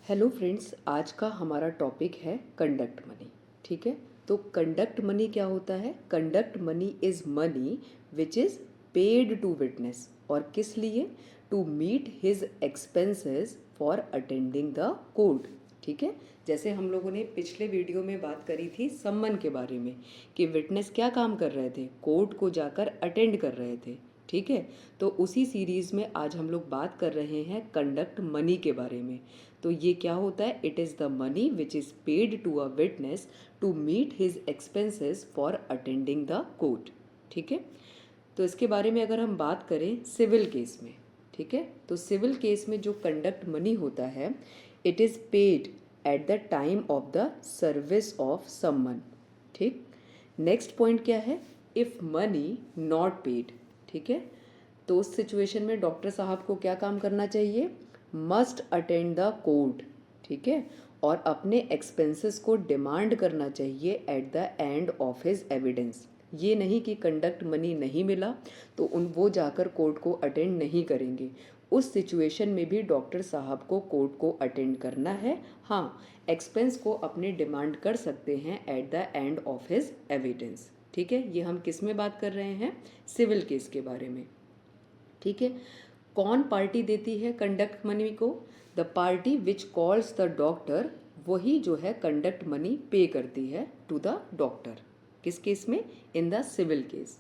Hello friends, आज का हमारा टॉपिक है कंडक्ट मनी। ठीक है, तो कंडक्ट मनी क्या होता है? Conduct money is money which is paid to witness. और किस लिए? To meet his expenses for attending the court. ठीक है, जैसे हम लोगों ने पिछले वीडियो में बात करी थी सम्मन के बारे में कि विटनेस क्या काम कर रहे थे, कोर्ट को जाकर अटेंड कर रहे थे। ठीक है, तो उसी सीरीज़ में आज हम लोग बात कर रहे हैं कंडक्ट मनी के बारे में। तो ये क्या होता है? It is the money which is paid to a witness to meet his expenses for attending the court. ठीक है, तो इसके बारे में अगर हम बात करें सिविल केस में, ठीक है, तो सिविल केस में जो कंडक्ट मनी होता है it is paid at the time of the service of someone. ठीक, नेक्स्ट पॉइंट क्या है? If money not paid. ठीक है, तो उस सिचुएशन में डॉक्टर साहब को क्या काम करना चाहिए? Must attend the court. ठीक है, और अपने एक्सपेंसेस को डिमांड करना चाहिए eight the end of his evidence. ये नहीं कि कंडक्ट मनी नहीं मिला तो वो जाकर कोर्ट को अटेंड नहीं करेंगे। उस सिचुएशन में भी डॉक्टर साहब को कोर्ट को अटेंड करना है। हाँ, एक्सपेंस को अपने डिमांड कर सकते हैं eight the end of his evidence. ठीक है, ये हम किस में बात कर रहे हैं? सिविल केस के बारे में। ठीक है, कौन पार्टी देती है कंडक्ट मनी को? The party which calls the doctor, वही जो है कंडक्ट मनी पे करती है टू द डॉक्टर। किस केस में? In the civil case.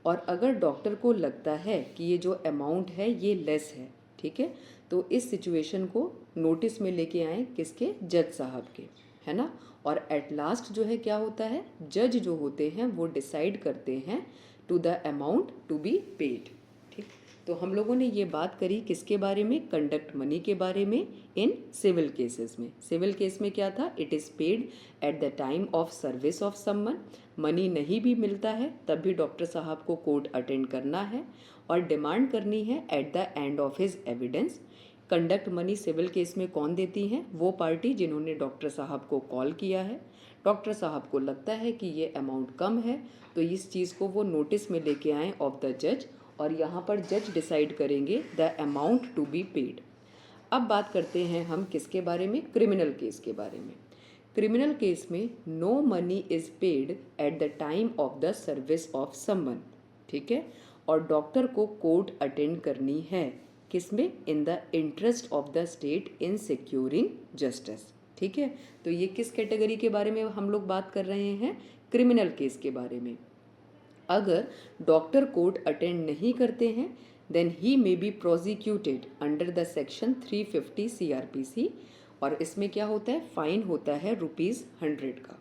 और अगर डॉक्टर को लगता है कि ये जो अमाउंट है ये लेस है, ठीक है, तो इस सिचुएशन को नोटिस में लेके आए किसके? जज साहब के, है ना। और एट लास्ट जो है क्या होता है? जज जो होते हैं वो डिसाइड करते हैं to the amount to be paid. ठीक, तो हम लोगों ने ये बात करी किसके बारे में? कंडक्ट मनी के बारे में इन सिविल केसेस में। सिविल केस में क्या था? It is paid at the time of service of someone. Money नहीं भी मिलता है तब भी डॉक्टर साहब को कोर्ट अटेंड करना है और डिमांड करनी है at the end of his evidence. Conduct money civil case में कौन देती हैं? वो पार्टी जिन्होंने डॉक्टर साहब को कॉल किया है। डॉक्टर साहब को लगता है कि ये अमाउंट कम है तो इस चीज़ को वो नोटिस में लेके आएँ ऑफ द जज, और यहाँ पर जज डिसाइड करेंगे the amount to be paid. अब बात करते हैं हम किसके बारे में? क्रिमिनल केस के बारे में। क्रिमिनल केस में no money is paid at the time of the service of someone. ठीक है, और डॉक्टर को कोर्ट अटेंड करनी है किस में? In the interest of the state in securing justice. ठीक है, तो ये किस कैटेगरी के बारे में हम लोग बात कर रहे हैं? क्रिमिनल केस के बारे में। अगर डॉक्टर कोर्ट अटेंड नहीं करते हैं then he may be prosecuted under the section 350 CRPC, और इसमें क्या होता है? फाइन होता है ₹100 का।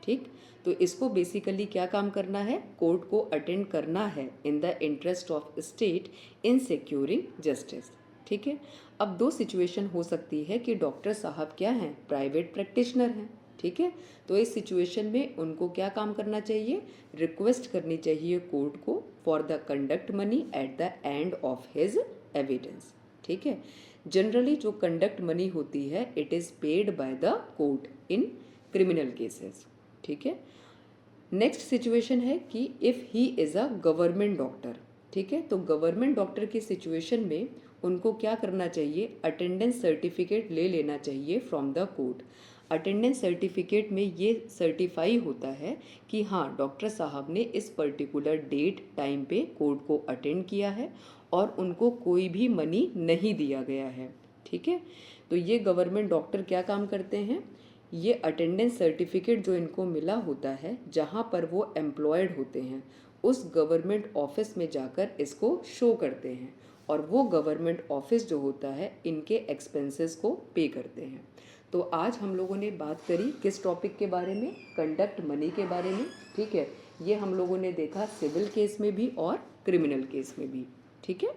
ठीक, तो इसको बेसिकली क्या काम करना है? कोर्ट को अटेंड करना है in the interest of state in securing justice. ठीक है, अब दो सिचुएशन हो सकती है कि डॉक्टर साहब क्या हैं? प्राइवेट प्रैक्टिशनर हैं। ठीक है, तो इस सिचुएशन में उनको क्या काम करना चाहिए? रिक्वेस्ट करनी चाहिए कोर्ट को for the conduct money at the end of his evidence. ठीक है, जनरली जो कंडक्ट मनी होती है it is paid by the court in criminal cases. ठीक है, नेक्स्ट सिचुएशन है कि if he is a government doctor. ठीक है, तो गवर्नमेंट डॉक्टर की सिचुएशन में उनको क्या करना चाहिए? अटेंडेंस सर्टिफिकेट ले लेना चाहिए from the court. Attendance certificate में ये सर्टिफाई होता है कि हाँ, डॉक्टर साहब ने इस पर्टिकुलर डेट टाइम पे कोर्ट को अटेंड किया है और उनको कोई भी मनी नहीं दिया गया है। ठीक है, तो ये गवर्नमेंट डॉक्टर क्या काम करते हैं? ये अटेंडेंस सर्टिफिकेट जो इनको मिला होता है जहाँ पर वो एम्प्लॉयड होते हैं उस गवर्नमेंट ऑफिस में जाकर इसको शो करते हैं, और वो गवर्नमेंट ऑफिस जो होता है इनके एक्सपेंसेस को पे करते हैं। तो आज हम लोगों ने बात करी किस टॉपिक के बारे में? कंडक्ट मनी के बारे में। ठीक है, ये हम लोगों ने देखा सिविल केस में भी और क्रिमिनल केस में भी। ठीक है।